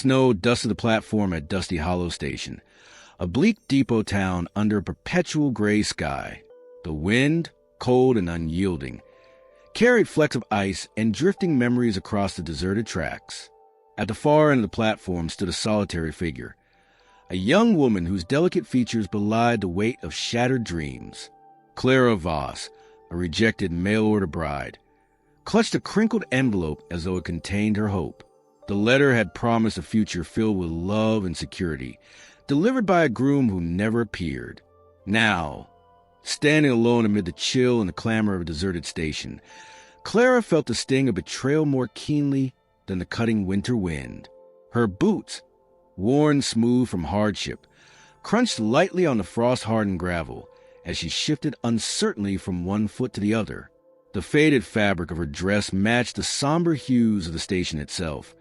Snow dusted the platform at Dusty Hollow Station, a bleak depot town under a perpetual gray sky. The wind, cold and unyielding, carried flecks of ice and drifting memories across the deserted tracks. At the far end of the platform stood a solitary figure, a young woman whose delicate features belied the weight of shattered dreams. Clara Voss, a rejected mail-order bride, clutched a crinkled envelope as though it contained her hope. The letter had promised a future filled with love and security, delivered by a groom who never appeared. Now, standing alone amid the chill and the clamor of a deserted station, Clara felt the sting of betrayal more keenly than the cutting winter wind. Her boots, worn smooth from hardship, crunched lightly on the frost-hardened gravel as she shifted uncertainly from one foot to the other. The faded fabric of her dress matched the somber hues of the station itself,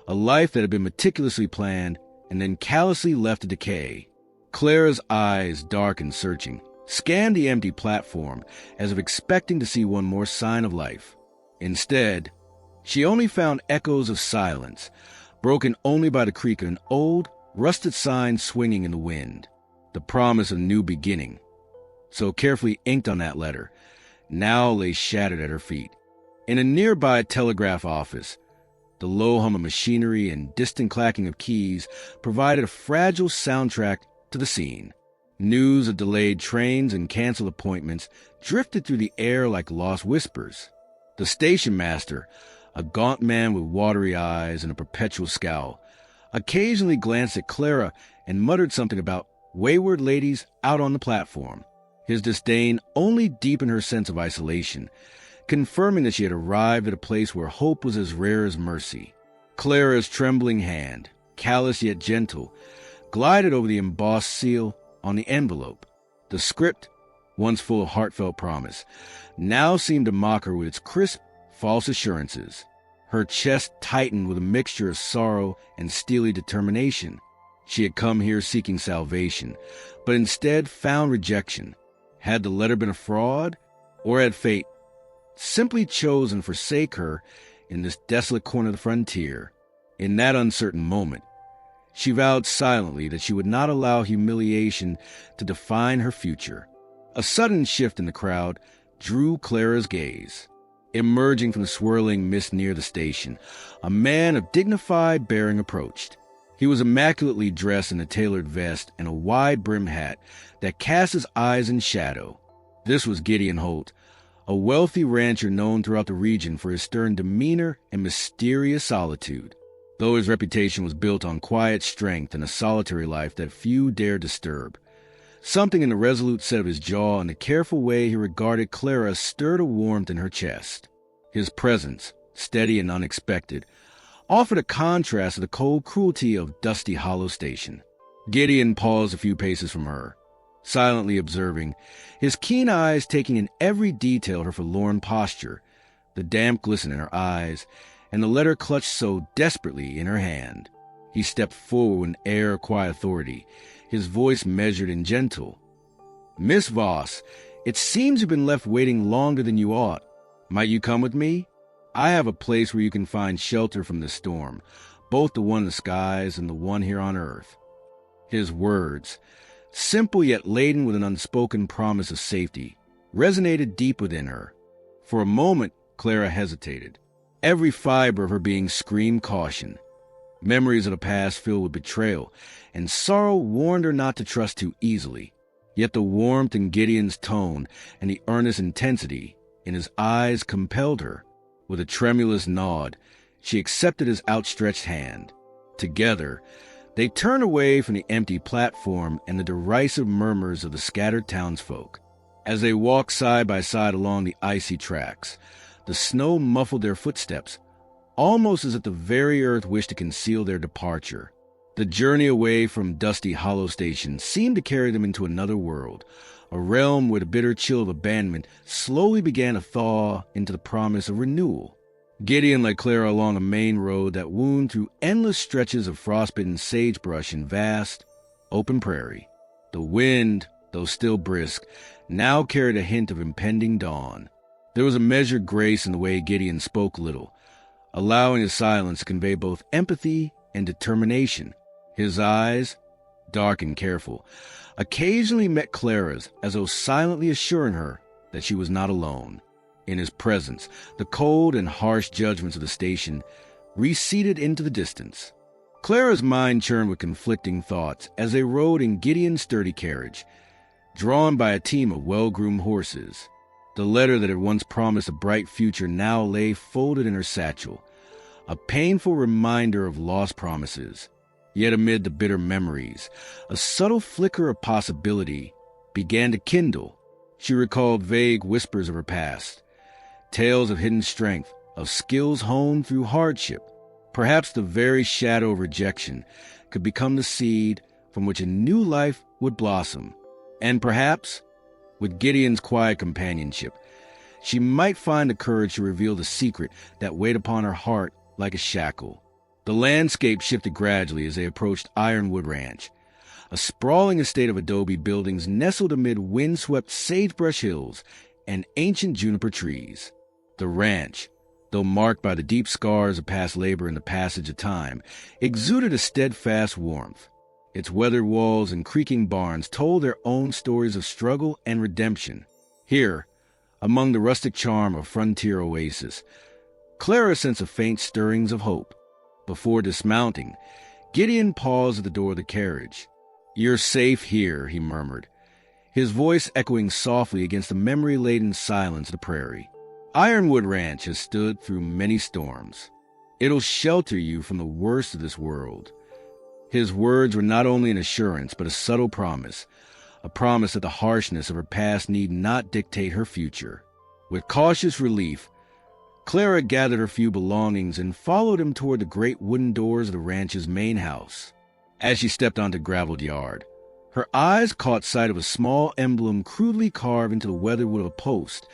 a life that had been meticulously planned and then callously left to decay. Clara's eyes, dark and searching, scanned the empty platform as if expecting to see one more sign of life. Instead, she only found echoes of silence, broken only by the creak of an old, rusted sign swinging in the wind. The promise of a new beginning, so carefully inked on that letter, now lay shattered at her feet. In a nearby telegraph office, the low hum of machinery and distant clacking of keys provided a fragile soundtrack to the scene. News of delayed trains and canceled appointments drifted through the air like lost whispers. The station master, a gaunt man with watery eyes and a perpetual scowl, occasionally glanced at Clara and muttered something about wayward ladies out on the platform. His disdain only deepened her sense of isolation, confirming that she had arrived at a place where hope was as rare as mercy. Clara's trembling hand, callous yet gentle, glided over the embossed seal on the envelope. The script, once full of heartfelt promise, now seemed to mock her with its crisp, false assurances. Her chest tightened with a mixture of sorrow and steely determination. She had come here seeking salvation, but instead found rejection. Had the letter been a fraud, or had fate simply chosen to forsake her in this desolate corner of the frontier? In that uncertain moment, she vowed silently that she would not allow humiliation to define her future. A sudden shift in the crowd drew Clara's gaze. Emerging from the swirling mist near the station, a man of dignified bearing approached. He was immaculately dressed in a tailored vest and a wide-brimmed hat that cast his eyes in shadow. This was Gideon Holt, a wealthy rancher known throughout the region for his stern demeanor and mysterious solitude. Though his reputation was built on quiet strength and a solitary life that few dared disturb, something in the resolute set of his jaw and the careful way he regarded Clara stirred a warmth in her chest. His presence, steady and unexpected, offered a contrast to the cold cruelty of Dusty Hollow Station. Gideon paused a few paces from her, silently observing, his keen eyes taking in every detail of her forlorn posture, the damp glisten in her eyes, and the letter clutched so desperately in her hand. He stepped forward with an air of quiet authority, his voice measured and gentle. "Miss Voss, it seems you've been left waiting longer than you ought. Might you come with me? I have a place where you can find shelter from the storm, both the one in the skies and the one here on earth." His words, simple yet laden with an unspoken promise of safety, resonated deep within her. For a moment, Clara hesitated. Every fiber of her being screamed caution. Memories of the past filled with betrayal, and sorrow warned her not to trust too easily. Yet the warmth in Gideon's tone and the earnest intensity in his eyes compelled her. With a tremulous nod, she accepted his outstretched hand. Together, they turned away from the empty platform and the derisive murmurs of the scattered townsfolk. As they walked side by side along the icy tracks, the snow muffled their footsteps, almost as if the very earth wished to conceal their departure. The journey away from Dusty Hollow Station seemed to carry them into another world, a realm where the bitter chill of abandonment slowly began to thaw into the promise of renewal. Gideon led Clara along a main road that wound through endless stretches of frostbitten sagebrush and vast, open prairie. The wind, though still brisk, now carried a hint of impending dawn. There was a measured grace in the way Gideon spoke little, allowing his silence to convey both empathy and determination. His eyes, dark and careful, occasionally met Clara's as though silently assuring her that she was not alone. In his presence, the cold and harsh judgments of the station receded into the distance. Clara's mind churned with conflicting thoughts as they rode in Gideon's sturdy carriage, drawn by a team of well-groomed horses. The letter that had once promised a bright future now lay folded in her satchel, a painful reminder of lost promises. Yet amid the bitter memories, a subtle flicker of possibility began to kindle. She recalled vague whispers of her past, tales of hidden strength, of skills honed through hardship. Perhaps the very shadow of rejection could become the seed from which a new life would blossom. And perhaps, with Gideon's quiet companionship, she might find the courage to reveal the secret that weighed upon her heart like a shackle. The landscape shifted gradually as they approached Ironwood Ranch, a sprawling estate of adobe buildings nestled amid windswept sagebrush hills and ancient juniper trees. The ranch, though marked by the deep scars of past labor and the passage of time, exuded a steadfast warmth. Its weathered walls and creaking barns told their own stories of struggle and redemption. Here, among the rustic charm of frontier oasis, Clara sensed a faint stirrings of hope. Before dismounting, Gideon paused at the door of the carriage. "You're safe here," he murmured, his voice echoing softly against the memory-laden silence of the prairie. "Ironwood Ranch has stood through many storms. It'll shelter you from the worst of this world." His words were not only an assurance, but a subtle promise, a promise that the harshness of her past need not dictate her future. With cautious relief, Clara gathered her few belongings and followed him toward the great wooden doors of the ranch's main house. As she stepped onto the graveled yard, her eyes caught sight of a small emblem crudely carved into the weathered wood of a post,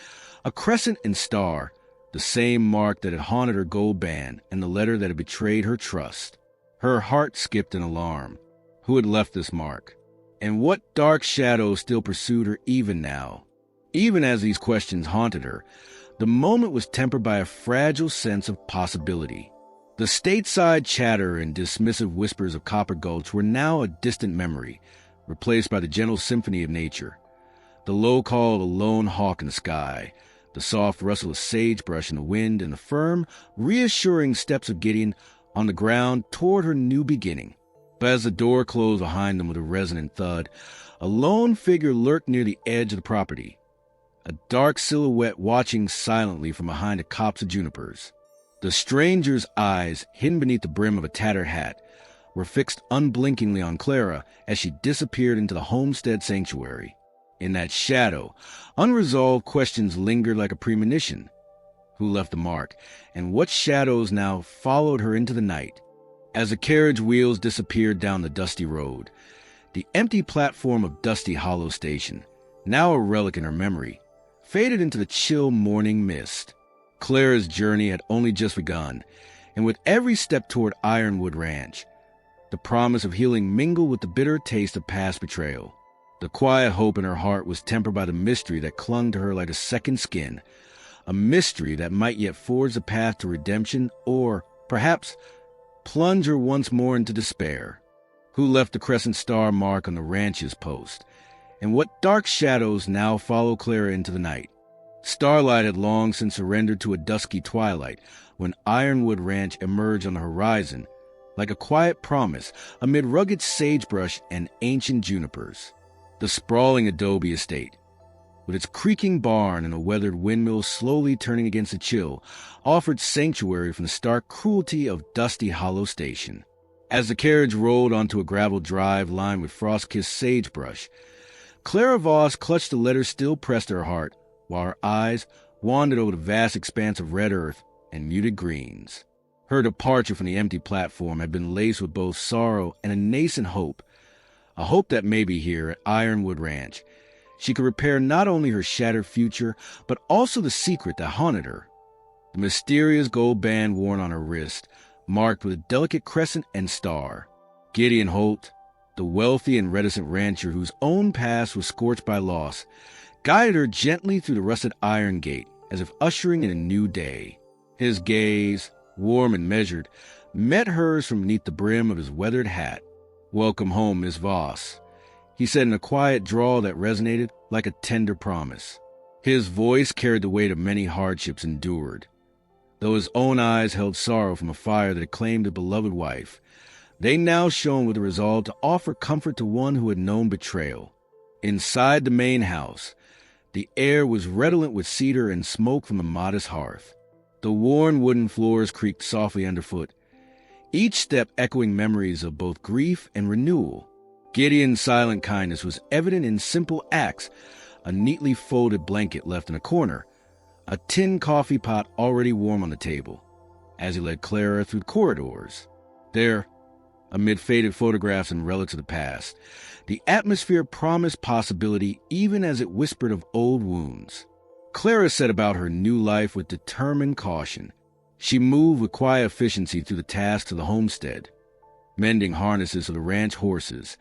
a crescent and star, the same mark that had haunted her gold band and the letter that had betrayed her trust. Her heart skipped in alarm. Who had left this mark? And what dark shadows still pursued her even now? Even as these questions haunted her, the moment was tempered by a fragile sense of possibility. The stateside chatter and dismissive whispers of Copper Gulch were now a distant memory, replaced by the gentle symphony of nature. The low call of a lone hawk in the sky, the soft rustle of sagebrush in the wind, and the firm, reassuring steps of Gideon on the ground toward her new beginning. But as the door closed behind them with a resonant thud, a lone figure lurked near the edge of the property, a dark silhouette watching silently from behind a copse of junipers. The stranger's eyes, hidden beneath the brim of a tattered hat, were fixed unblinkingly on Clara as she disappeared into the homestead sanctuary. In that shadow, unresolved questions lingered like a premonition. Who left the mark, and what shadows now followed her into the night? As the carriage wheels disappeared down the dusty road, the empty platform of Dusty Hollow Station, now a relic in her memory, faded into the chill morning mist. Clara's journey had only just begun, and with every step toward Ironwood Ranch, the promise of healing mingled with the bitter taste of past betrayal. The quiet hope in her heart was tempered by the mystery that clung to her like a second skin, a mystery that might yet forge the path to redemption or, perhaps, plunge her once more into despair. Who left the crescent star mark on the ranch's post, and what dark shadows now followed Clara into the night? Starlight had long since surrendered to a dusky twilight when Ironwood Ranch emerged on the horizon like a quiet promise amid rugged sagebrush and ancient junipers. The sprawling adobe estate, with its creaking barn and a weathered windmill slowly turning against the chill, offered sanctuary from the stark cruelty of Dusty Hollow Station. As the carriage rolled onto a gravel drive lined with frost-kissed sagebrush, Clara Voss clutched the letter still pressed to her heart, while her eyes wandered over the vast expanse of red earth and muted greens. Her departure from the empty platform had been laced with both sorrow and a nascent hope, a hope that maybe here at Ironwood Ranch she could repair not only her shattered future, but also the secret that haunted her. The mysterious gold band worn on her wrist, marked with a delicate crescent and star. Gideon Holt, the wealthy and reticent rancher whose own past was scorched by loss, guided her gently through the rusted iron gate as if ushering in a new day. His gaze, warm and measured, met hers from beneath the brim of his weathered hat. "Welcome home, Miss Voss," he said in a quiet drawl that resonated like a tender promise. His voice carried the weight of many hardships endured. Though his own eyes held sorrow from a fire that had claimed a beloved wife, they now shone with a resolve to offer comfort to one who had known betrayal. Inside the main house, the air was redolent with cedar and smoke from a modest hearth. The worn wooden floors creaked softly underfoot, each step echoing memories of both grief and renewal. Gideon's silent kindness was evident in simple acts: a neatly folded blanket left in a corner, a tin coffee pot already warm on the table, as he led Clara through the corridors. There, amid faded photographs and relics of the past, the atmosphere promised possibility even as it whispered of old wounds. Clara set about her new life with determined caution. She moved with quiet efficiency through the tasks of the homestead, mending harnesses of the ranch horses,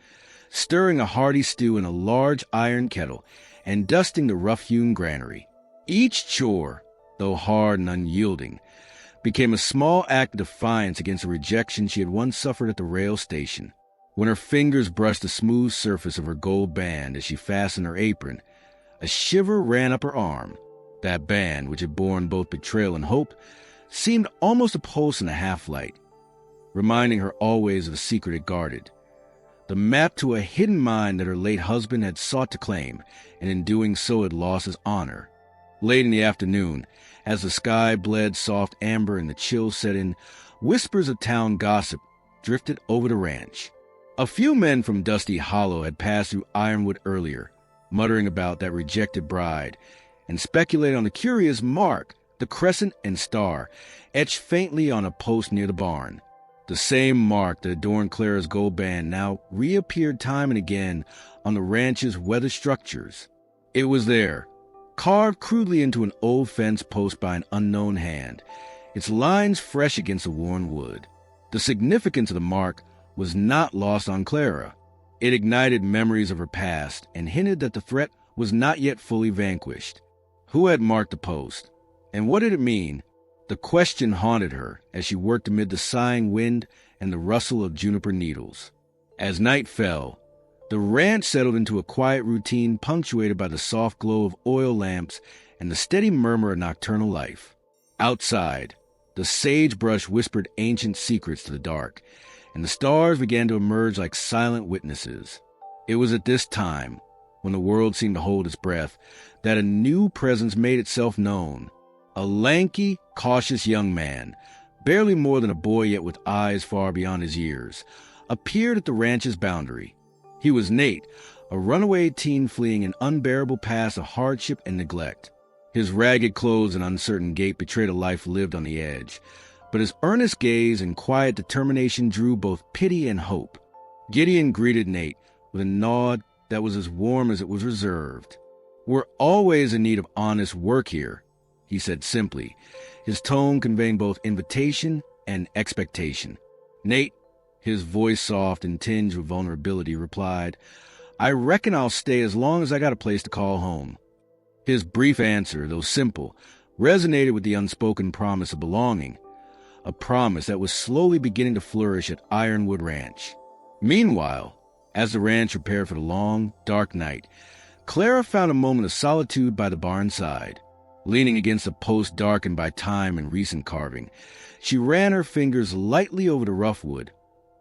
stirring a hearty stew in a large iron kettle, and dusting the rough-hewn granary. Each chore, though hard and unyielding, became a small act of defiance against the rejection she had once suffered at the rail station. When her fingers brushed the smooth surface of her gold band as she fastened her apron, a shiver ran up her arm. That band, which had borne both betrayal and hope, seemed almost a pulse in the half-light, reminding her always of a secret it guarded, the map to a hidden mine that her late husband had sought to claim, and in doing so had lost his honor. Late in the afternoon, as the sky bled soft amber and the chill set in, whispers of town gossip drifted over the ranch. A few men from Dusty Hollow had passed through Ironwood earlier, muttering about that rejected bride, and speculated on the curious mark, the crescent and star, etched faintly on a post near the barn. The same mark that adorned Clara's gold band now reappeared time and again on the ranch's weathered structures. It was there, carved crudely into an old fence post by an unknown hand, its lines fresh against the worn wood. The significance of the mark was not lost on Clara. It ignited memories of her past and hinted that the threat was not yet fully vanquished. Who had marked the post, and what did it mean? The question haunted her as she worked amid the sighing wind and the rustle of juniper needles. As night fell, the ranch settled into a quiet routine punctuated by the soft glow of oil lamps and the steady murmur of nocturnal life. Outside, the sagebrush whispered ancient secrets to the dark, and the stars began to emerge like silent witnesses. It was at this time, when the world seemed to hold its breath, that a new presence made itself known. A lanky, cautious young man, barely more than a boy yet with eyes far beyond his years, appeared at the ranch's boundary. He was Nate, a runaway teen fleeing an unbearable past of hardship and neglect. His ragged clothes and uncertain gait betrayed a life lived on the edge, but his earnest gaze and quiet determination drew both pity and hope. Gideon greeted Nate with a nod that was as warm as it was reserved. "We're always in need of honest work here," he said simply, his tone conveying both invitation and expectation. Nate, his voice soft and tinged with vulnerability, replied, "I reckon I'll stay as long as I got a place to call home." His brief answer, though simple, resonated with the unspoken promise of belonging, a promise that was slowly beginning to flourish at Ironwood Ranch. Meanwhile, as the ranch prepared for the long, dark night, Clara found a moment of solitude by the barn side. Leaning against a post darkened by time and recent carving, she ran her fingers lightly over the rough wood,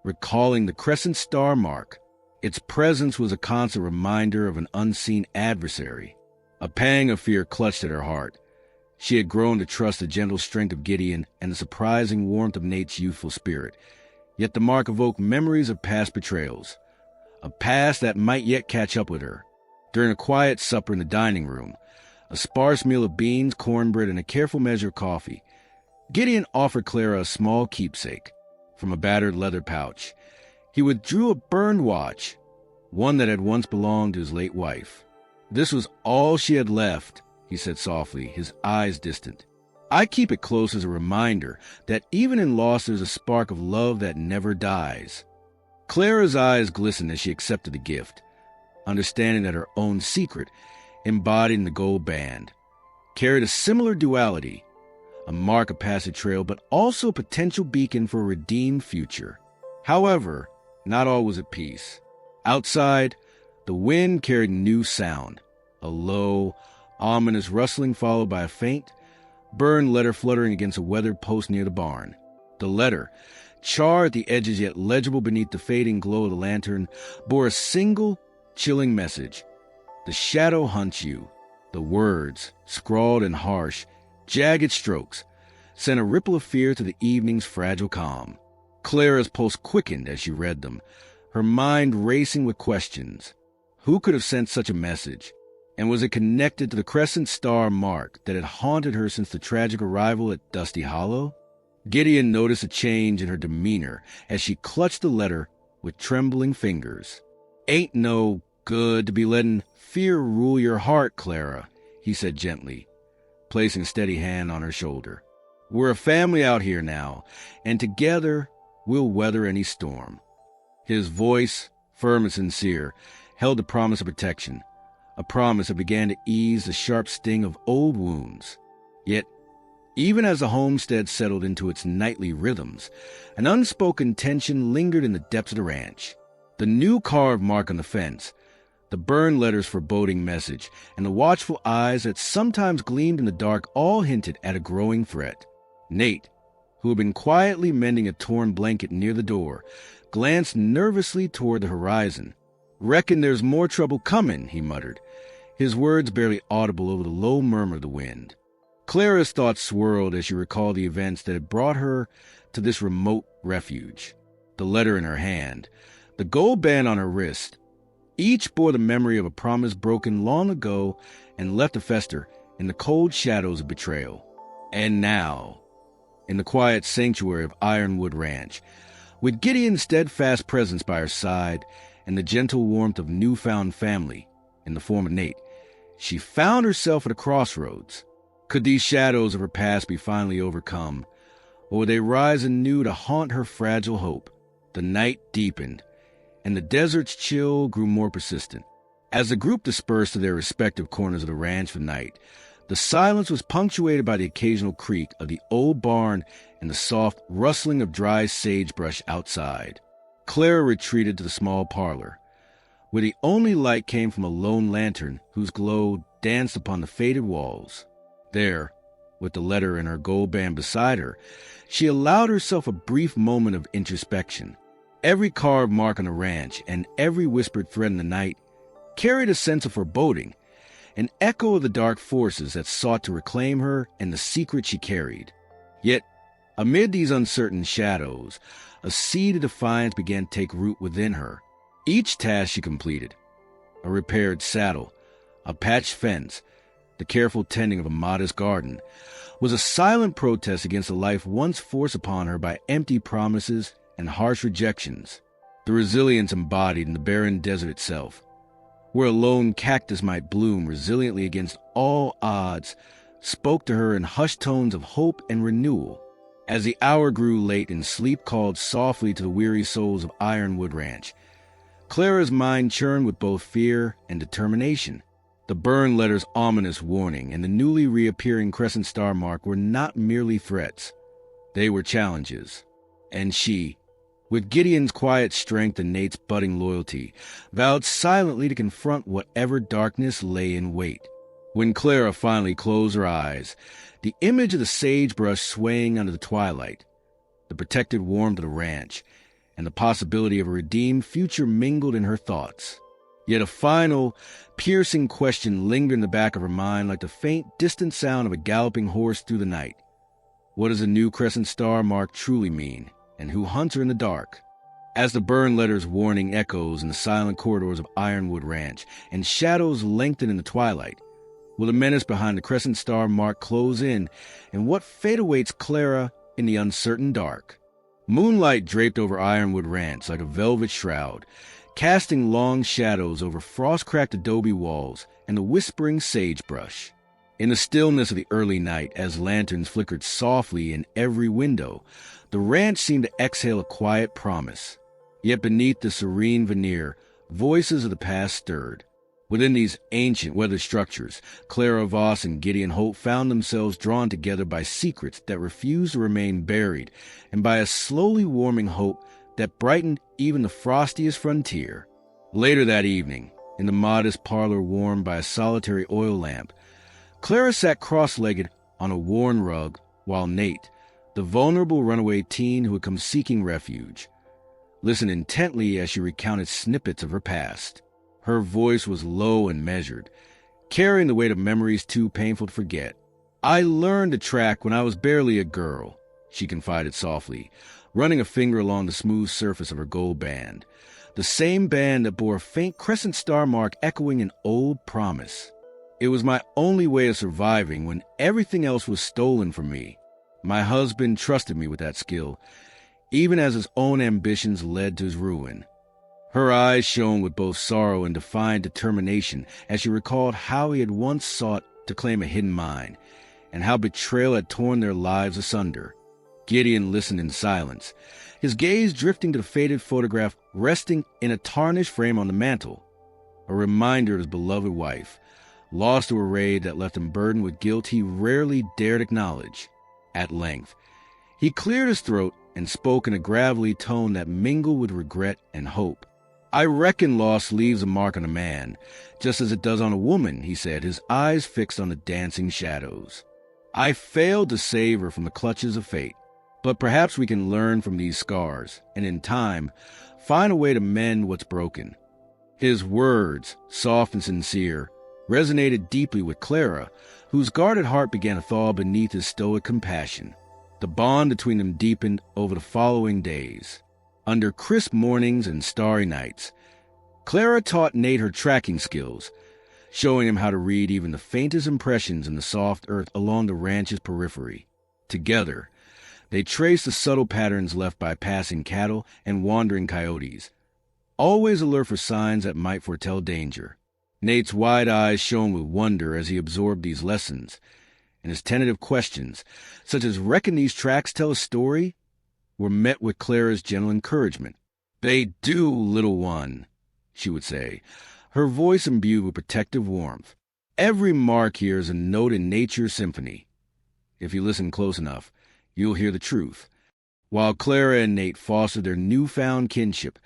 recalling the crescent star mark. Its presence was a constant reminder of an unseen adversary. A pang of fear clutched at her heart. She had grown to trust the gentle strength of Gideon and the surprising warmth of Nate's youthful spirit. Yet the mark evoked memories of past betrayals, a past that might yet catch up with her. During a quiet supper in the dining room, a sparse meal of beans, cornbread, and a careful measure of coffee, Gideon offered Clara a small keepsake. From a battered leather pouch, he withdrew a burned watch, one that had once belonged to his late wife. "This was all she had left," he said softly, his eyes distant. "I keep it close as a reminder that even in loss there's a spark of love that never dies." Clara's eyes glistened as she accepted the gift, understanding that her own secret, embodied in the gold band, carried a similar duality, a mark of passage trail, but also a potential beacon for a redeemed future. However, not all was at peace. Outside, the wind carried a new sound, a low, ominous rustling followed by a faint, burned letter fluttering against a weathered post near the barn. The letter, charred at the edges yet legible beneath the fading glow of the lantern, bore a single, chilling message. The shadow hunts you. The words, scrawled in harsh, jagged strokes, sent a ripple of fear to the evening's fragile calm. Clara's pulse quickened as she read them, her mind racing with questions. Who could have sent such a message? And was it connected to the crescent star mark that had haunted her since the tragic arrival at Dusty Hollow? Gideon noticed a change in her demeanor as she clutched the letter with trembling fingers. "Ain't no good to be letting fear rule your heart, Clara," he said gently, placing a steady hand on her shoulder. "We're a family out here now, and together we'll weather any storm." His voice, firm and sincere, held the promise of protection, a promise that began to ease the sharp sting of old wounds. Yet, even as the homestead settled into its nightly rhythms, an unspoken tension lingered in the depths of the ranch. The new carved mark on the fence, the burned letter's foreboding message, and the watchful eyes that sometimes gleamed in the dark all hinted at a growing threat. Nate, who had been quietly mending a torn blanket near the door, glanced nervously toward the horizon. "Reckon there's more trouble coming," he muttered, his words barely audible over the low murmur of the wind. Clara's thoughts swirled as she recalled the events that had brought her to this remote refuge. The letter in her hand, the gold band on her wrist, each bore the memory of a promise broken long ago and left to fester in the cold shadows of betrayal. And now, in the quiet sanctuary of Ironwood Ranch, with Gideon's steadfast presence by her side and the gentle warmth of newfound family in the form of Nate, she found herself at a crossroads. Could these shadows of her past be finally overcome, or would they rise anew to haunt her fragile hope? The night deepened, and the desert's chill grew more persistent. As the group dispersed to their respective corners of the ranch for the night, the silence was punctuated by the occasional creak of the old barn and the soft rustling of dry sagebrush outside. Clara retreated to the small parlor, where the only light came from a lone lantern whose glow danced upon the faded walls. There, with the letter and her gold band beside her, she allowed herself a brief moment of introspection. Every carved mark on the ranch and every whispered thread in the night carried a sense of foreboding, an echo of the dark forces that sought to reclaim her and the secret she carried. Yet, amid these uncertain shadows, a seed of defiance began to take root within her. Each task she completed, a repaired saddle, a patched fence, the careful tending of a modest garden, was a silent protest against a life once forced upon her by empty promises and harsh rejections. The resilience embodied in the barren desert itself, where a lone cactus might bloom resiliently against all odds, spoke to her in hushed tones of hope and renewal. As the hour grew late and sleep called softly to the weary souls of Ironwood Ranch, Clara's mind churned with both fear and determination. The burned letter's ominous warning and the newly reappearing crescent star mark were not merely threats. They were challenges. And she, with Gideon's quiet strength and Nate's budding loyalty, vowed silently to confront whatever darkness lay in wait. When Clara finally closed her eyes, the image of the sagebrush swaying under the twilight, the protected warmth of the ranch, and the possibility of a redeemed future mingled in her thoughts. Yet a final, piercing question lingered in the back of her mind like the faint, distant sound of a galloping horse through the night. What does the new crescent star mark truly mean, and who hunts her in the dark? As the burned letter's warning echoes in the silent corridors of Ironwood Ranch, and shadows lengthen in the twilight, will the menace behind the crescent star mark close in, and what fate awaits Clara in the uncertain dark? Moonlight draped over Ironwood Ranch like a velvet shroud, casting long shadows over frost-cracked adobe walls and the whispering sagebrush. In the stillness of the early night, as lanterns flickered softly in every window, the ranch seemed to exhale a quiet promise. Yet beneath the serene veneer, voices of the past stirred. Within these ancient weathered structures, Clara Voss and Gideon Holt found themselves drawn together by secrets that refused to remain buried, and by a slowly warming hope that brightened even the frostiest frontier. Later that evening, in the modest parlor warmed by a solitary oil lamp, Clara sat cross-legged on a worn rug, while Nate, the vulnerable runaway teen who had come seeking refuge, listened intently as she recounted snippets of her past. Her voice was low and measured, carrying the weight of memories too painful to forget. "I learned to track when I was barely a girl," she confided softly, running a finger along the smooth surface of her gold band, the same band that bore a faint crescent star mark echoing an old promise. "It was my only way of surviving when everything else was stolen from me. My husband trusted me with that skill, even as his own ambitions led to his ruin." Her eyes shone with both sorrow and defiant determination as she recalled how he had once sought to claim a hidden mine, and how betrayal had torn their lives asunder. Gideon listened in silence, his gaze drifting to the faded photograph resting in a tarnished frame on the mantel, a reminder of his beloved wife, lost to a raid that left him burdened with guilt he rarely dared acknowledge. At length, he cleared his throat and spoke in a gravelly tone that mingled with regret and hope. "I reckon loss leaves a mark on a man, just as it does on a woman," he said, his eyes fixed on the dancing shadows. "I failed to save her from the clutches of fate, but perhaps we can learn from these scars, and in time, find a way to mend what's broken." His words, soft and sincere, resonated deeply with Clara, whose guarded heart began to thaw beneath his stoic compassion. The bond between them deepened over the following days. Under crisp mornings and starry nights, Clara taught Nate her tracking skills, showing him how to read even the faintest impressions in the soft earth along the ranch's periphery. Together, they traced the subtle patterns left by passing cattle and wandering coyotes, always alert for signs that might foretell danger. Nate's wide eyes shone with wonder as he absorbed these lessons, and his tentative questions, such as "Reckon these tracks tell a story?" were met with Clara's gentle encouragement. "They do, little one," she would say, her voice imbued with protective warmth. "Every mark here is a note in nature's symphony. If you listen close enough, you'll hear the truth." While Clara and Nate fostered their newfound kinship,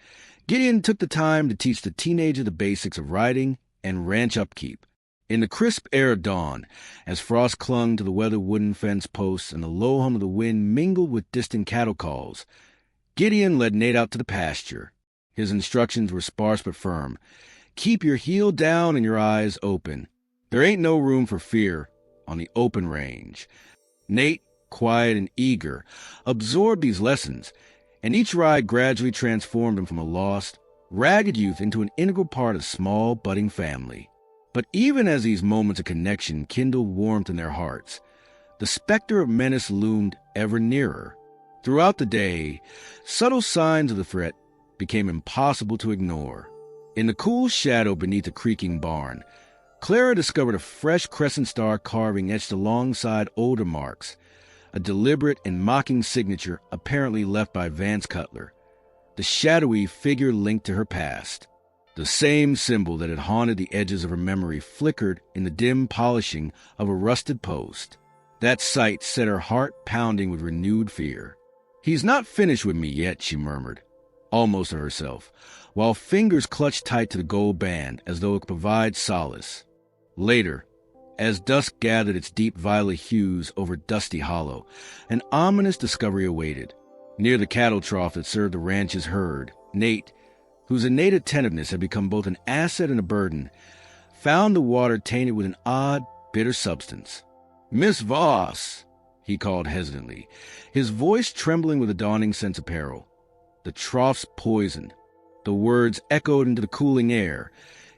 Gideon took the time to teach the teenager the basics of riding and ranch upkeep. In the crisp air of dawn, as frost clung to the weathered wooden fence posts and the low hum of the wind mingled with distant cattle calls, Gideon led Nate out to the pasture. His instructions were sparse but firm. "Keep your heel down and your eyes open. There ain't no room for fear on the open range." Nate, quiet and eager, absorbed these lessons, and each ride gradually transformed him from a lost, ragged youth into an integral part of a small, budding family. But even as these moments of connection kindled warmth in their hearts, the specter of menace loomed ever nearer. Throughout the day, subtle signs of the threat became impossible to ignore. In the cool shadow beneath the creaking barn, Clara discovered a fresh crescent star carving etched alongside older marks, a deliberate and mocking signature apparently left by Vance Cutler, the shadowy figure linked to her past. The same symbol that had haunted the edges of her memory flickered in the dim polishing of a rusted post. That sight set her heart pounding with renewed fear. "He's not finished with me yet," she murmured, almost to herself, while fingers clutched tight to the gold band as though it could provide solace. Later, as dusk gathered its deep violet hues over Dusty Hollow, an ominous discovery awaited. Near the cattle trough that served the ranch's herd, Nate, whose innate attentiveness had become both an asset and a burden, found the water tainted with an odd, bitter substance. "Miss Voss," he called hesitantly, his voice trembling with a dawning sense of peril. "The trough's poisoned." The words echoed into the cooling air,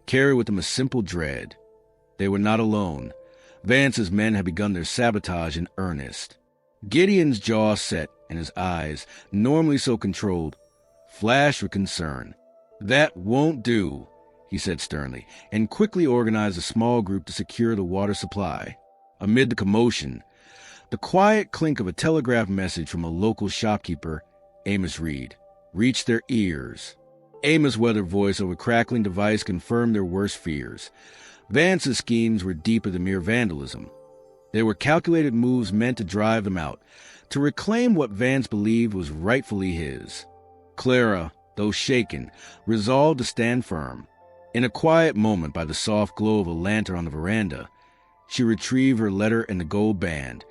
carried with them a simple dread. They were not alone. Vance's men had begun their sabotage in earnest. Gideon's jaw set, and his eyes, normally so controlled, flashed with concern. "That won't do," he said sternly, and quickly organized a small group to secure the water supply. Amid the commotion, the quiet clink of a telegraph message from a local shopkeeper, Amos Reed, reached their ears. Amos' weathered voice over crackling device confirmed their worst fears. Vance's schemes were deeper than mere vandalism. They were calculated moves meant to drive them out, to reclaim what Vance believed was rightfully his. Clara, though shaken, resolved to stand firm. In a quiet moment by the soft glow of a lantern on the veranda, she retrieved her letter and the gold band,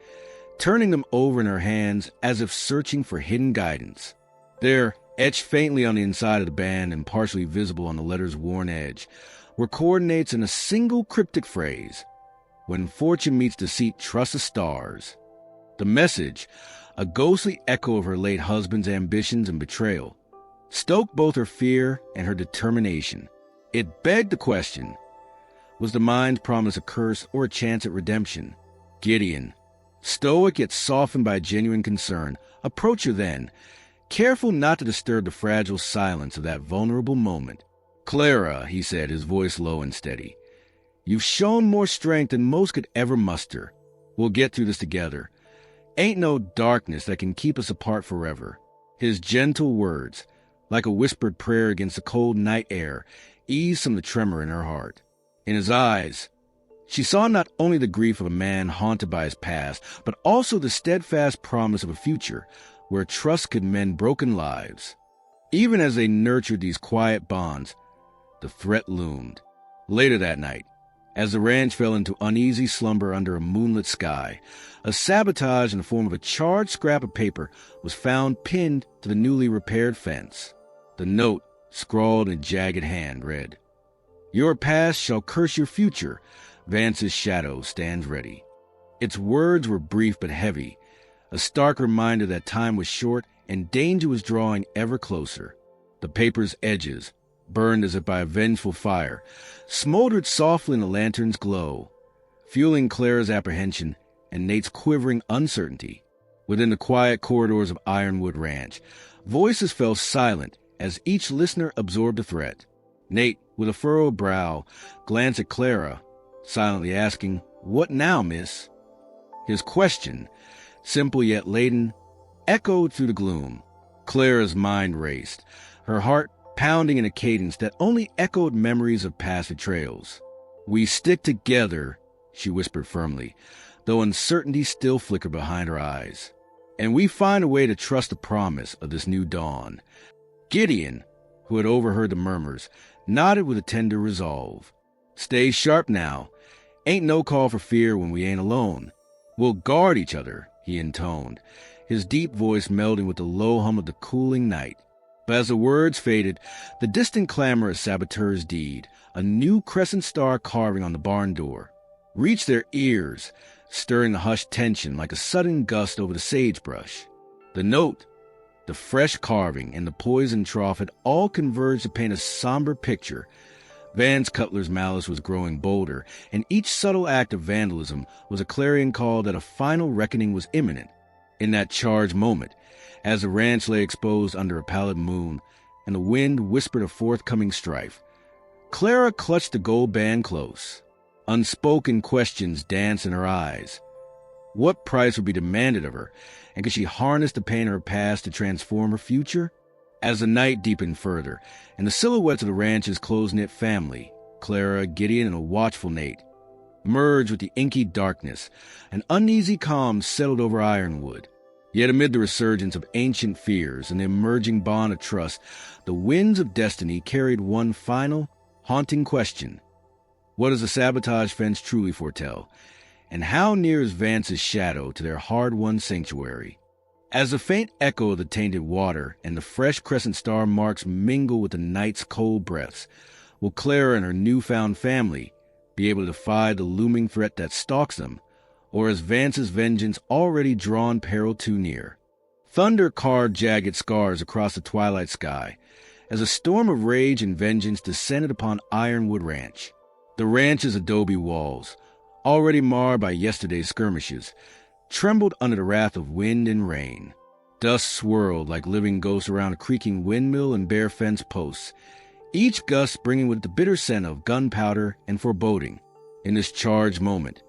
turning them over in her hands as if searching for hidden guidance. There, etched faintly on the inside of the band and partially visible on the letter's worn edge, were coordinates in a single cryptic phrase: "When fortune meets deceit, trust the stars." The message, a ghostly echo of her late husband's ambitions and betrayal, stoked both her fear and her determination. It begged the question, was the mind's promise a curse or a chance at redemption? Gideon, stoic yet softened by genuine concern, approached her then, careful not to disturb the fragile silence of that vulnerable moment. "Clara," he said, his voice low and steady, "you've shown more strength than most could ever muster. We'll get through this together. Ain't no darkness that can keep us apart forever." His gentle words, like a whispered prayer against the cold night air, eased from the tremor in her heart. In his eyes, she saw not only the grief of a man haunted by his past, but also the steadfast promise of a future where trust could mend broken lives. Even as they nurtured these quiet bonds, the threat loomed. Later that night, as the ranch fell into uneasy slumber under a moonlit sky, a sabotage in the form of a charred scrap of paper was found pinned to the newly repaired fence. The note, scrawled in a jagged hand, read, "Your past shall curse your future. Vance's shadow stands ready." Its words were brief but heavy, a stark reminder that time was short and danger was drawing ever closer. The paper's edges, burned as if by a vengeful fire, smoldered softly in the lantern's glow, fueling Clara's apprehension and Nate's quivering uncertainty. Within the quiet corridors of Ironwood Ranch, voices fell silent as each listener absorbed the threat. Nate, with a furrowed brow, glanced at Clara, silently asking, "What now, miss?" His question, simple yet laden, echoed through the gloom. Clara's mind raced, her heart pounding in a cadence that only echoed memories of past betrayals. "We stick together," she whispered firmly, though uncertainty still flickered behind her eyes. "And we find a way to trust the promise of this new dawn." Gideon, who had overheard the murmurs, nodded with a tender resolve. "Stay sharp now. Ain't no call for fear when we ain't alone. We'll guard each other," he intoned, his deep voice melding with the low hum of the cooling night. But as the words faded, the distant clamor of saboteur's deed, a new crescent star carving on the barn door, reached their ears, stirring the hushed tension like a sudden gust over the sagebrush. The note, the fresh carving, and the poison trough had all converged to paint a somber picture. Vance Cutler's malice was growing bolder, and each subtle act of vandalism was a clarion call that a final reckoning was imminent. In that charged moment, as the ranch lay exposed under a pallid moon, and the wind whispered of forthcoming strife, Clara clutched the gold band close. Unspoken questions danced in her eyes. What price would be demanded of her, and could she harness the pain of her past to transform her future? As the night deepened further, and the silhouettes of the ranch's close-knit family, Clara, Gideon, and a watchful Nate, merged with the inky darkness, an uneasy calm settled over Ironwood. Yet amid the resurgence of ancient fears and the emerging bond of trust, the winds of destiny carried one final, haunting question. What does the sabotage fence truly foretell? And how near is Vance's shadow to their hard-won sanctuary? As the faint echo of the tainted water and the fresh crescent star marks mingle with the night's cold breaths, will Clara and her newfound family be able to defy the looming threat that stalks them, or is Vance's vengeance already drawn peril too near? Thunder carved jagged scars across the twilight sky as a storm of rage and vengeance descended upon Ironwood Ranch. The ranch's adobe walls, already marred by yesterday's skirmishes, trembled under the wrath of wind and rain. Dust swirled like living ghosts around a creaking windmill and bare fence posts, each gust bringing with it the bitter scent of gunpowder and foreboding. In this charged moment,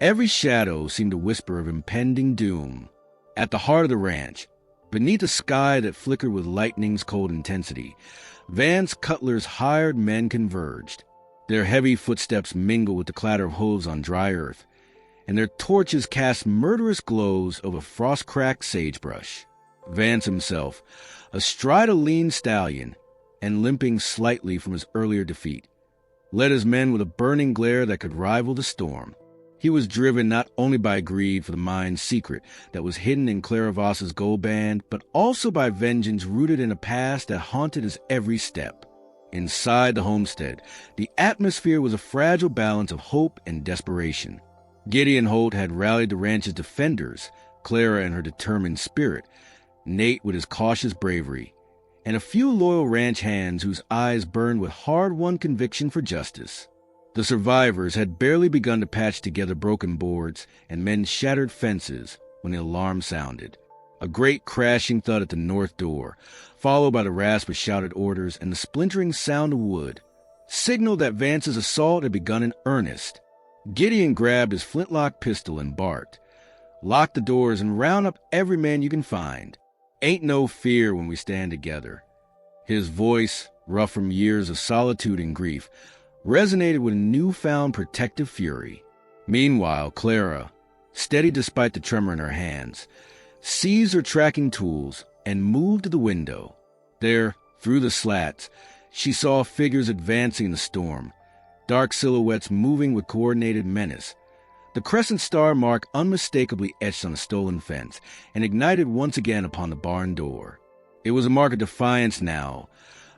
every shadow seemed a whisper of impending doom. At the heart of the ranch, beneath a sky that flickered with lightning's cold intensity, Vance Cutler's hired men converged. Their heavy footsteps mingled with the clatter of hooves on dry earth, and their torches cast murderous glows over frost-cracked sagebrush. Vance himself, astride a lean stallion and limping slightly from his earlier defeat, led his men with a burning glare that could rival the storm. He was driven not only by greed for the mine's secret that was hidden in Clara Voss's gold band, but also by vengeance rooted in a past that haunted his every step. Inside the homestead, the atmosphere was a fragile balance of hope and desperation. Gideon Holt had rallied the ranch's defenders, Clara and her determined spirit, Nate with his cautious bravery, and a few loyal ranch hands whose eyes burned with hard-won conviction for justice. The survivors had barely begun to patch together broken boards and mend shattered fences when the alarm sounded. A great crashing thud at the north door, followed by the rasp of shouted orders and the splintering sound of wood, signaled that Vance's assault had begun in earnest. Gideon grabbed his flintlock pistol and barked, "Lock the doors and round up every man you can find. Ain't no fear when we stand together." His voice, rough from years of solitude and grief, resonated with a newfound protective fury. Meanwhile, Clara, steady despite the tremor in her hands, seized her tracking tools and moved to the window. There, through the slats, she saw figures advancing in the storm, dark silhouettes moving with coordinated menace. The crescent star mark unmistakably etched on a stolen fence and ignited once again upon the barn door. It was a mark of defiance now,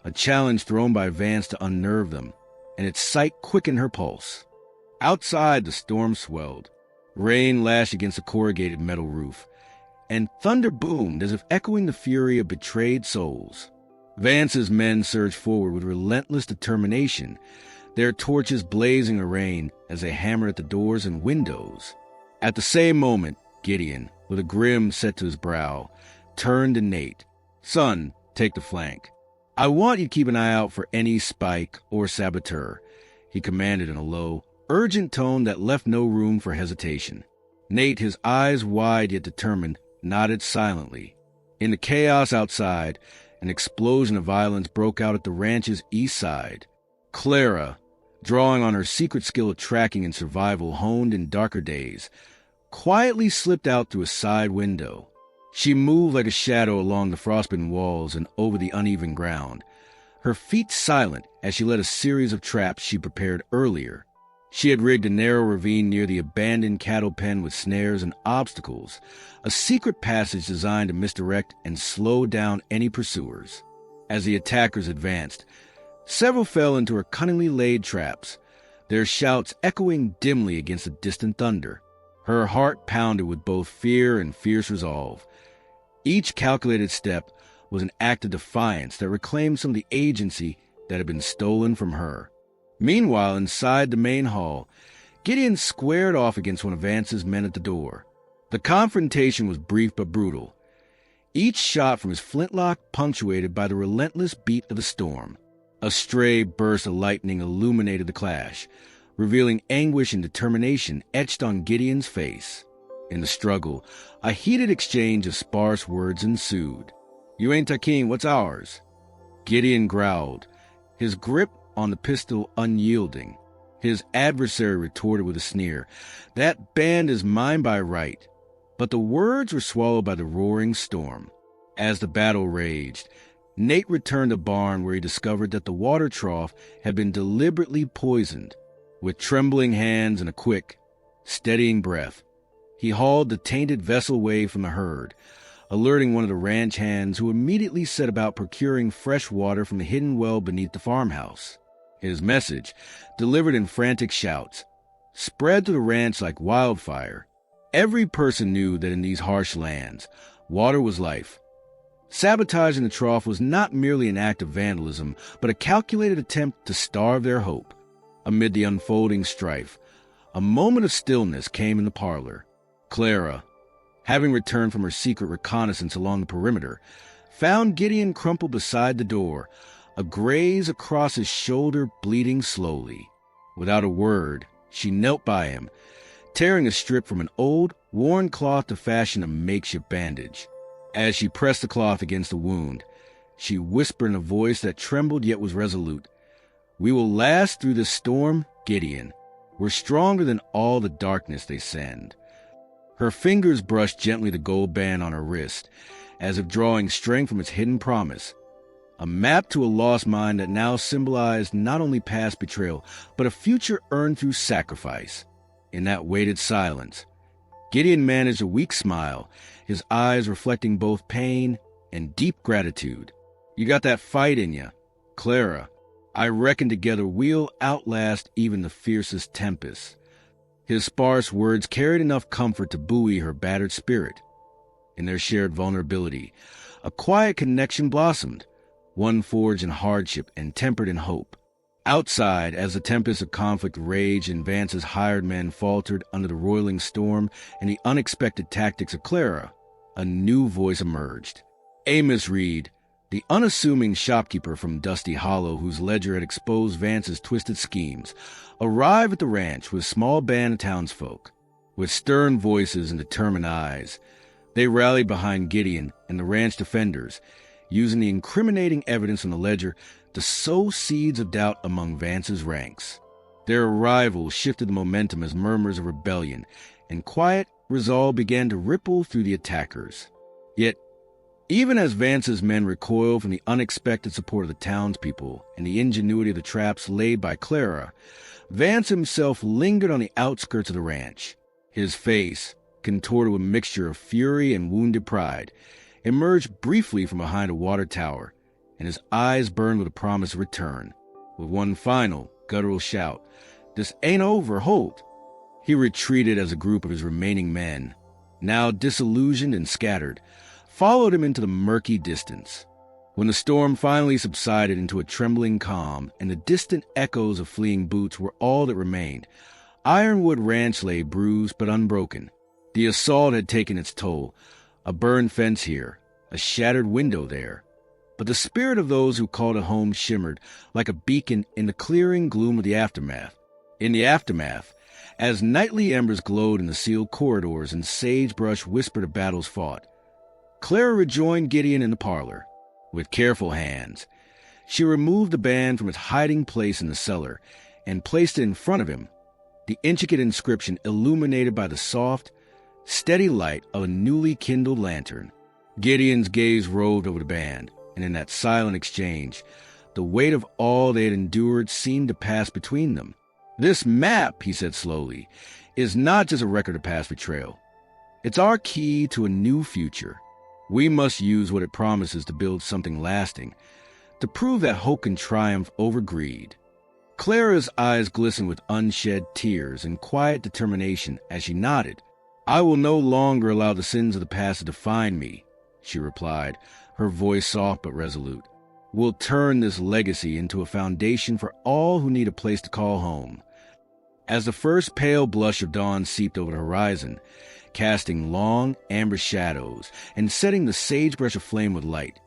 a challenge thrown by Vance to unnerve them, and its sight quickened her pulse. Outside, the storm swelled. Rain lashed against the corrugated metal roof, and thunder boomed as if echoing the fury of betrayed souls. Vance's men surged forward with relentless determination, their torches blazing in the rain as they hammered at the doors and windows. At the same moment, Gideon, with a grin set to his brow, turned to Nate. "Son, take the flank. I want you to keep an eye out for any spike or saboteur," he commanded in a low, urgent tone that left no room for hesitation. Nate, his eyes wide yet determined, nodded silently. In the chaos outside, an explosion of violence broke out at the ranch's east side. Clara, drawing on her secret skill of tracking and survival honed in darker days, quietly slipped out through a side window. She moved like a shadow along the frostbitten walls and over the uneven ground, her feet silent as she led a series of traps she prepared earlier. She had rigged a narrow ravine near the abandoned cattle pen with snares and obstacles, a secret passage designed to misdirect and slow down any pursuers. As the attackers advanced, several fell into her cunningly laid traps, their shouts echoing dimly against the distant thunder. Her heart pounded with both fear and fierce resolve. Each calculated step was an act of defiance that reclaimed some of the agency that had been stolen from her. Meanwhile, inside the main hall, Gideon squared off against one of Vance's men at the door. The confrontation was brief but brutal, each shot from his flintlock punctuated by the relentless beat of the storm. A stray burst of lightning illuminated the clash, revealing anguish and determination etched on Gideon's face. In the struggle, a heated exchange of sparse words ensued. "You ain't Takin, what's ours?" Gideon growled, his grip on the pistol unyielding. His adversary retorted with a sneer, "That band is mine by right." But the words were swallowed by the roaring storm. As the battle raged, Nate returned to the barn where he discovered that the water trough had been deliberately poisoned. With trembling hands and a quick, steadying breath, he hauled the tainted vessel away from the herd, alerting one of the ranch hands who immediately set about procuring fresh water from the hidden well beneath the farmhouse. His message, delivered in frantic shouts, spread through the ranch like wildfire. Every person knew that in these harsh lands, water was life. Sabotaging the trough was not merely an act of vandalism, but a calculated attempt to starve their hope. Amid the unfolding strife, a moment of stillness came in the parlor. Clara, having returned from her secret reconnaissance along the perimeter, found Gideon crumpled beside the door, a graze across his shoulder bleeding slowly. Without a word, she knelt by him, tearing a strip from an old, worn cloth to fashion a makeshift bandage. As she pressed the cloth against the wound, She whispered in a voice that trembled yet was resolute. "We will last through this storm, Gideon. We're stronger than all the darkness they send." Her fingers brushed gently the gold band on her wrist, as if drawing strength from its hidden promise. A map to a lost mine that now symbolized not only past betrayal, but a future earned through sacrifice. In that weighted silence, Gideon managed a weak smile, his eyes reflecting both pain and deep gratitude. "You got that fight in you, Clara. I reckon together we'll outlast even the fiercest tempest." His sparse words carried enough comfort to buoy her battered spirit. In their shared vulnerability, a quiet connection blossomed, one forged in hardship and tempered in hope. Outside, as the tempest of conflict raged and Vance's hired men faltered under the roiling storm and the unexpected tactics of Clara, a new voice emerged. Amos Reed, the unassuming shopkeeper from Dusty Hollow whose ledger had exposed Vance's twisted schemes, arrived at the ranch with a small band of townsfolk. With stern voices and determined eyes, they rallied behind Gideon and the ranch defenders, using the incriminating evidence on the ledger to sow seeds of doubt among Vance's ranks. Their arrival shifted the momentum as murmurs of rebellion and quiet resolve began to ripple through the attackers. Yet, even as Vance's men recoiled from the unexpected support of the townspeople and the ingenuity of the traps laid by Clara, Vance himself lingered on the outskirts of the ranch. His face, contorted with a mixture of fury and wounded pride, emerged briefly from behind a water tower, and his eyes burned with a promise of return. With one final, guttural shout, "This ain't over, Holt!" he retreated as a group of his remaining men, now disillusioned and scattered, followed him into the murky distance. When the storm finally subsided into a trembling calm and the distant echoes of fleeing boots were all that remained, Ironwood Ranch lay bruised but unbroken. The assault had taken its toll, a burned fence here, a shattered window there. But the spirit of those who called it home shimmered like a beacon in the clearing gloom of the aftermath. In the aftermath, as nightly embers glowed in the sealed corridors and sagebrush whispered of battles fought, Clara rejoined Gideon in the parlor. With careful hands, she removed the band from its hiding place in the cellar and placed it in front of him, the intricate inscription illuminated by the soft, steady light of a newly kindled lantern. Gideon's gaze roved over the band, and in that silent exchange, the weight of all they had endured seemed to pass between them. "This map," he said slowly, "is not just a record of past betrayal. It's our key to a new future. We must use what it promises to build something lasting, to prove that hope can triumph over greed." Clara's eyes glistened with unshed tears and quiet determination as she nodded. "I will no longer allow the sins of the past to define me," she replied, her voice soft but resolute. "We'll turn this legacy into a foundation for all who need a place to call home." As the first pale blush of dawn seeped over the horizon, casting long, amber shadows and setting the sagebrush aflame with light,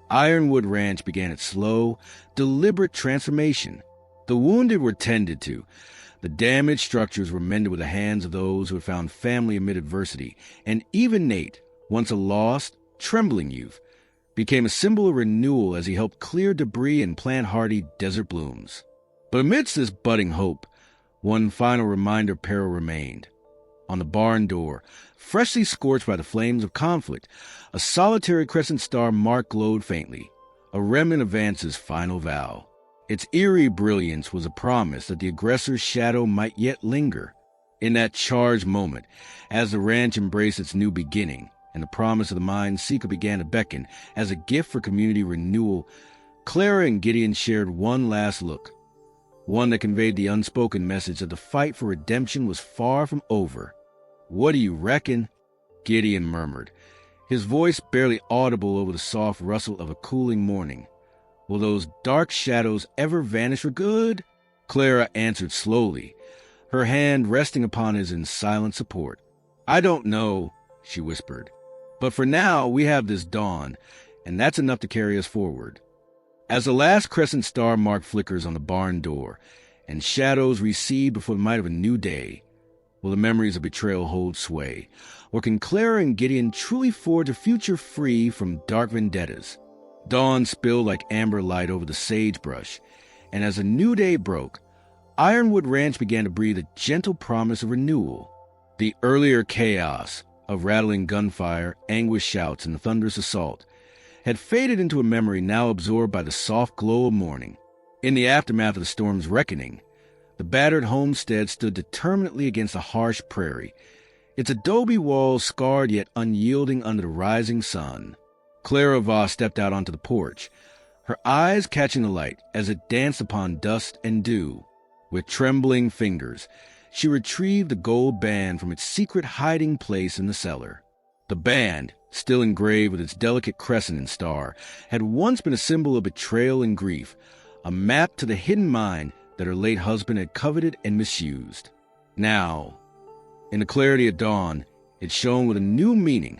Ironwood Ranch began its slow, deliberate transformation. The wounded were tended to. The damaged structures were mended with the hands of those who had found family amid adversity, and even Nate, once a lost, trembling youth, became a symbol of renewal as he helped clear debris and plant hardy desert blooms. But amidst this budding hope, one final reminder of peril remained. On the barn door, freshly scorched by the flames of conflict, a solitary crescent star mark glowed faintly, a remnant of Vance's final vow. Its eerie brilliance was a promise that the aggressor's shadow might yet linger. In that charged moment, as the ranch embraced its new beginning, and the promise of the mine's seeker began to beckon as a gift for community renewal, Clara and Gideon shared one last look, one that conveyed the unspoken message that the fight for redemption was far from over. "What do you reckon?" Gideon murmured, his voice barely audible over the soft rustle of a cooling morning. "Will those dark shadows ever vanish for good?" Clara answered slowly, her hand resting upon his in silent support. "I don't know," she whispered, "but for now we have this dawn, and that's enough to carry us forward." As the last crescent star mark flickers on the barn door, and shadows recede before the might of a new day, will the memories of betrayal hold sway, or can Clara and Gideon truly forge a future free from dark vendettas? Dawn spilled like amber light over the sagebrush, and as a new day broke, Ironwood Ranch began to breathe a gentle promise of renewal. The earlier chaos of rattling gunfire, anguished shouts, and thunderous assault had faded into a memory now absorbed by the soft glow of morning. In the aftermath of the storm's reckoning, the battered homestead stood determinately against the harsh prairie, its adobe walls scarred yet unyielding under the rising sun. Clara Voss stepped out onto the porch, her eyes catching the light as it danced upon dust and dew. With trembling fingers, she retrieved the gold band from its secret hiding place in the cellar. The band, still engraved with its delicate crescent and star, had once been a symbol of betrayal and grief, a map to the hidden mine that her late husband had coveted and misused. Now, in the clarity of dawn, it shone with a new meaning,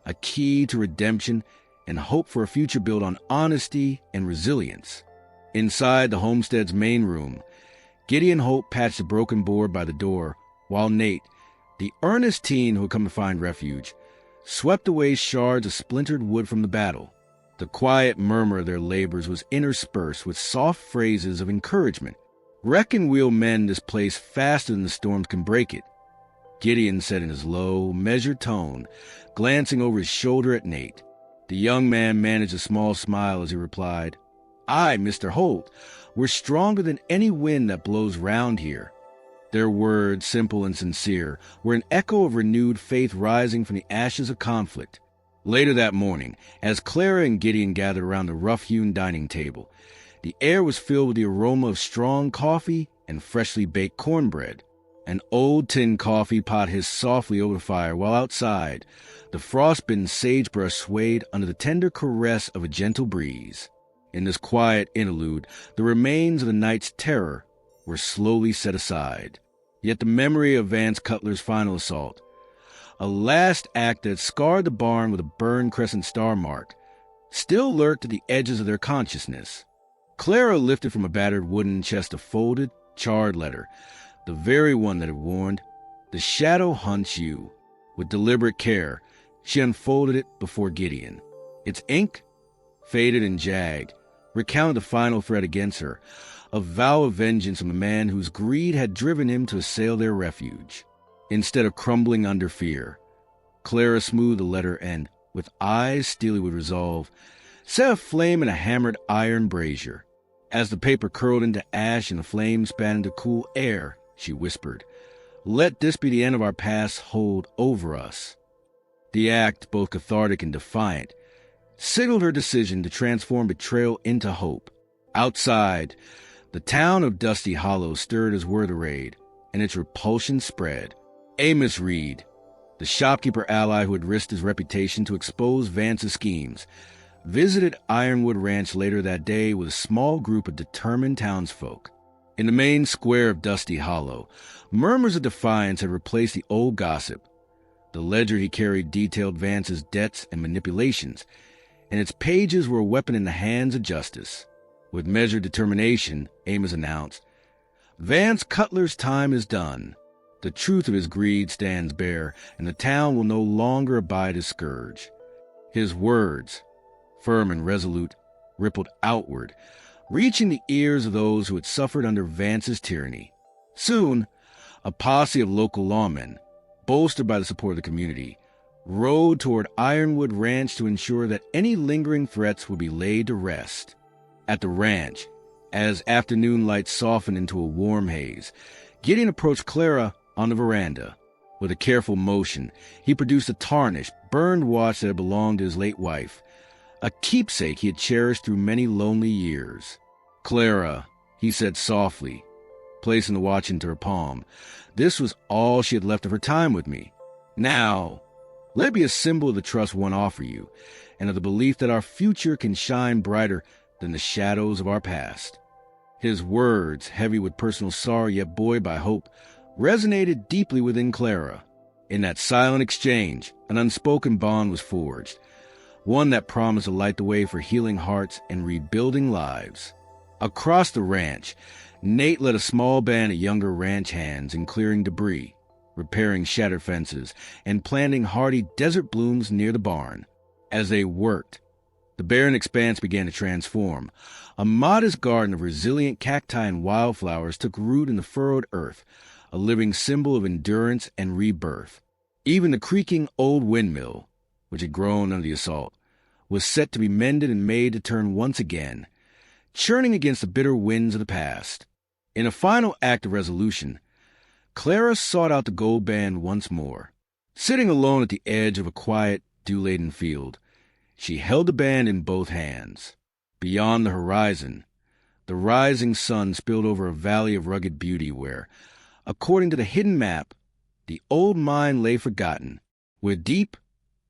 a key to redemption and hope for a future built on honesty and resilience. Inside the homestead's main room, Gideon Holt patched a broken board by the door, while Nate, the earnest teen who had come to find refuge, swept away shards of splintered wood from the battle. The quiet murmur of their labors was interspersed with soft phrases of encouragement. "Reckon we'll mend this place faster than the storms can break it," Gideon said in his low, measured tone, glancing over his shoulder at Nate. The young man managed a small smile as he replied, "Aye, Mr. Holt, we're stronger than any wind that blows round here." Their words, simple and sincere, were an echo of renewed faith rising from the ashes of conflict. Later that morning, as Clara and Gideon gathered around the rough-hewn dining table, the air was filled with the aroma of strong coffee and freshly baked cornbread. An old tin coffee pot hissed softly over the fire, while outside, the frost-bitten sagebrush swayed under the tender caress of a gentle breeze. In this quiet interlude, the remains of the night's terror were slowly set aside. Yet the memory of Vance Cutler's final assault, a last act that scarred the barn with a burned crescent star mark, still lurked at the edges of their consciousness. Clara lifted from a battered wooden chest a folded, charred letter, the very one that had warned, "The shadow hunts you." With deliberate care, she unfolded it before Gideon. Its ink, faded and jagged, recounted the final threat against her, a vow of vengeance from a man whose greed had driven him to assail their refuge. Instead of crumbling under fear, Clara smoothed the letter and, with eyes steely with resolve, set aflame in a hammered iron brazier. As the paper curled into ash and the flames spat into cool air, she whispered, "Let this be the end of our past hold over us." The act, both cathartic and defiant, signaled her decision to transform betrayal into hope. Outside, the town of Dusty Hollow stirred as word arrayed, and its repulsion spread. Amos Reed, the shopkeeper ally who had risked his reputation to expose Vance's schemes, visited Ironwood Ranch later that day with a small group of determined townsfolk. In the main square of Dusty Hollow, murmurs of defiance had replaced the old gossip. The ledger he carried detailed Vance's debts and manipulations, and its pages were a weapon in the hands of justice. With measured determination, Amos announced, "Vance Cutler's time is done. The truth of his greed stands bare, and the town will no longer abide his scourge." His words, firm and resolute, rippled outward, reaching the ears of those who had suffered under Vance's tyranny. Soon, a posse of local lawmen, bolstered by the support of the community, rode toward Ironwood Ranch to ensure that any lingering threats would be laid to rest. At the ranch, as afternoon light softened into a warm haze, Gideon approached Clara on the veranda. With a careful motion, he produced a tarnished, burned watch that had belonged to his late wife, a keepsake he had cherished through many lonely years. "Clara," he said softly, placing the watch into her palm, "this was all she had left of her time with me. Now, let it be a symbol of the trust one offer you, and of the belief that our future can shine brighter than the shadows of our past." His words, heavy with personal sorrow yet buoyed by hope, resonated deeply within Clara. In that silent exchange, an unspoken bond was forged, one that promised to light the way for healing hearts and rebuilding lives. Across the ranch, Nate led a small band of younger ranch hands in clearing debris, repairing shattered fences, and planting hardy desert blooms near the barn. As they worked, The barren expanse began to transform. A modest garden of resilient cacti and wildflowers took root in the furrowed earth, a living symbol of endurance and rebirth. Even the creaking old windmill, which had grown under the assault, was set to be mended and made to turn once again, churning against the bitter winds of the past. In a final act of resolution, Clara sought out the gold band once more. Sitting alone at the edge of a quiet, dew-laden field, she held the band in both hands. Beyond the horizon, the rising sun spilled over a valley of rugged beauty where, according to the hidden map, the old mine lay forgotten. With deep,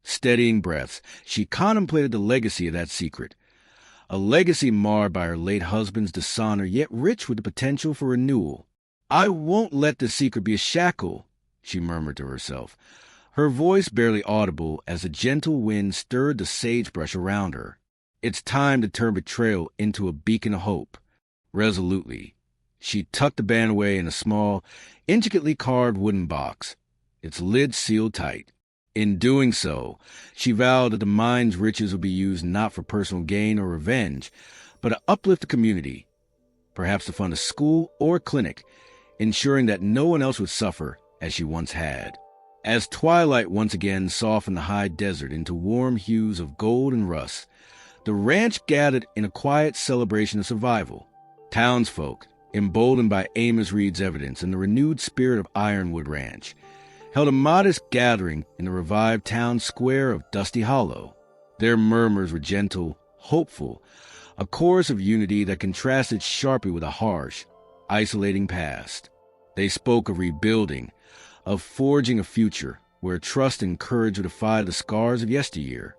steadying breaths, she contemplated the legacy of that secret, a legacy marred by her late husband's dishonor, yet rich with the potential for renewal. "I won't let this secret be a shackle," she murmured to herself, her voice barely audible as the gentle wind stirred the sagebrush around her. "It's time to turn betrayal into a beacon of hope." Resolutely, she tucked the band away in a small, intricately carved wooden box, its lid sealed tight. In doing so, she vowed that the mine's riches would be used not for personal gain or revenge, but to uplift the community, perhaps to fund a school or clinic, ensuring that no one else would suffer as she once had. As twilight once again softened the high desert into warm hues of gold and rust, the ranch gathered in a quiet celebration of survival. Townsfolk, emboldened by Amos Reed's evidence and the renewed spirit of Ironwood Ranch, held a modest gathering in the revived town square of Dusty Hollow. Their murmurs were gentle, hopeful, a chorus of unity that contrasted sharply with a harsh, isolating past. They spoke of rebuilding, of forging a future where trust and courage would defy the scars of yesteryear.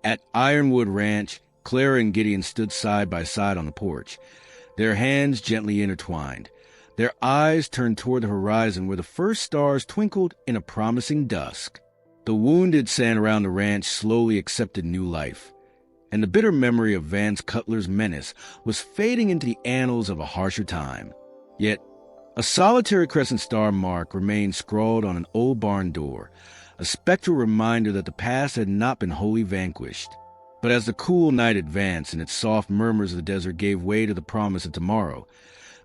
At Ironwood Ranch, Clara and Gideon stood side by side on the porch, their hands gently intertwined, their eyes turned toward the horizon where the first stars twinkled in a promising dusk. The wounded sand around the ranch slowly accepted new life, and the bitter memory of Vance Cutler's menace was fading into the annals of a harsher time. Yet, a solitary crescent star mark remained scrawled on an old barn door, a spectral reminder that the past had not been wholly vanquished. But as the cool night advanced and its soft murmurs of the desert gave way to the promise of tomorrow,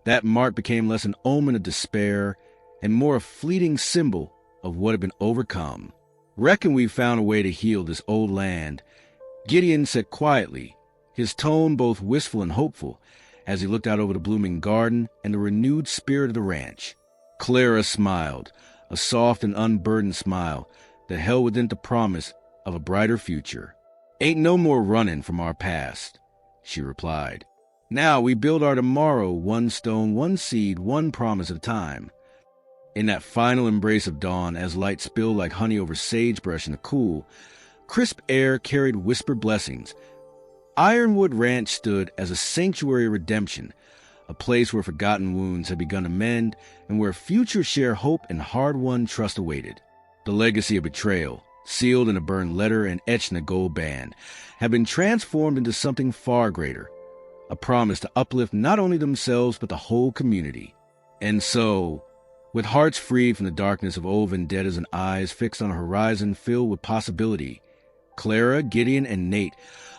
that mark became less an omen of despair and more a fleeting symbol of what had been overcome. "Reckon we've found a way to heal this old land," Gideon said quietly, his tone both wistful and hopeful, as he looked out over the blooming garden and the renewed spirit of the ranch. Clara smiled, a soft and unburdened smile that held within it the promise of a brighter future. "Ain't no more running from our past," she replied. "Now we build our tomorrow, one stone, one seed, one promise at a time." In that final embrace of dawn, as light spilled like honey over sagebrush in the cool, crisp air carried whispered blessings. Ironwood Ranch stood as a sanctuary of redemption, a place where forgotten wounds had begun to mend and where future share hope and hard-won trust awaited. The legacy of betrayal, sealed in a burned letter and etched in a gold band, had been transformed into something far greater, a promise to uplift not only themselves but the whole community. And so, with hearts freed from the darkness of old vendettas and eyes fixed on a horizon filled with possibility, Clara, Gideon, and Nate,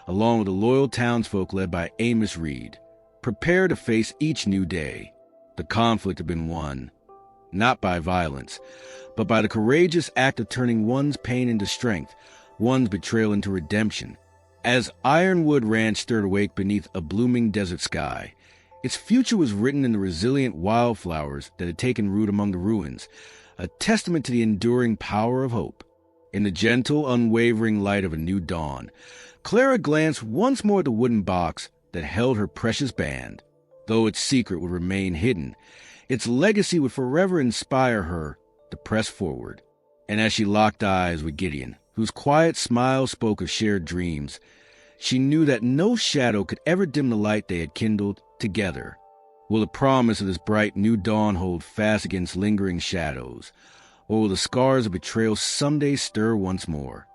along with the loyal townsfolk led by Amos Reed, prepared to face each new day. The conflict had been won, not by violence, but by the courageous act of turning one's pain into strength, one's betrayal into redemption. As Ironwood Ranch stirred awake beneath a blooming desert sky, its future was written in the resilient wildflowers that had taken root among the ruins, a testament to the enduring power of hope. In the gentle, unwavering light of a new dawn, Clara glanced once more at the wooden box that held her precious band. Though its secret would remain hidden, its legacy would forever inspire her to press forward. And as she locked eyes with Gideon, whose quiet smile spoke of shared dreams, she knew that no shadow could ever dim the light they had kindled together. Will the promise of this bright new dawn hold fast against lingering shadows, or will the scars of betrayal someday stir once more?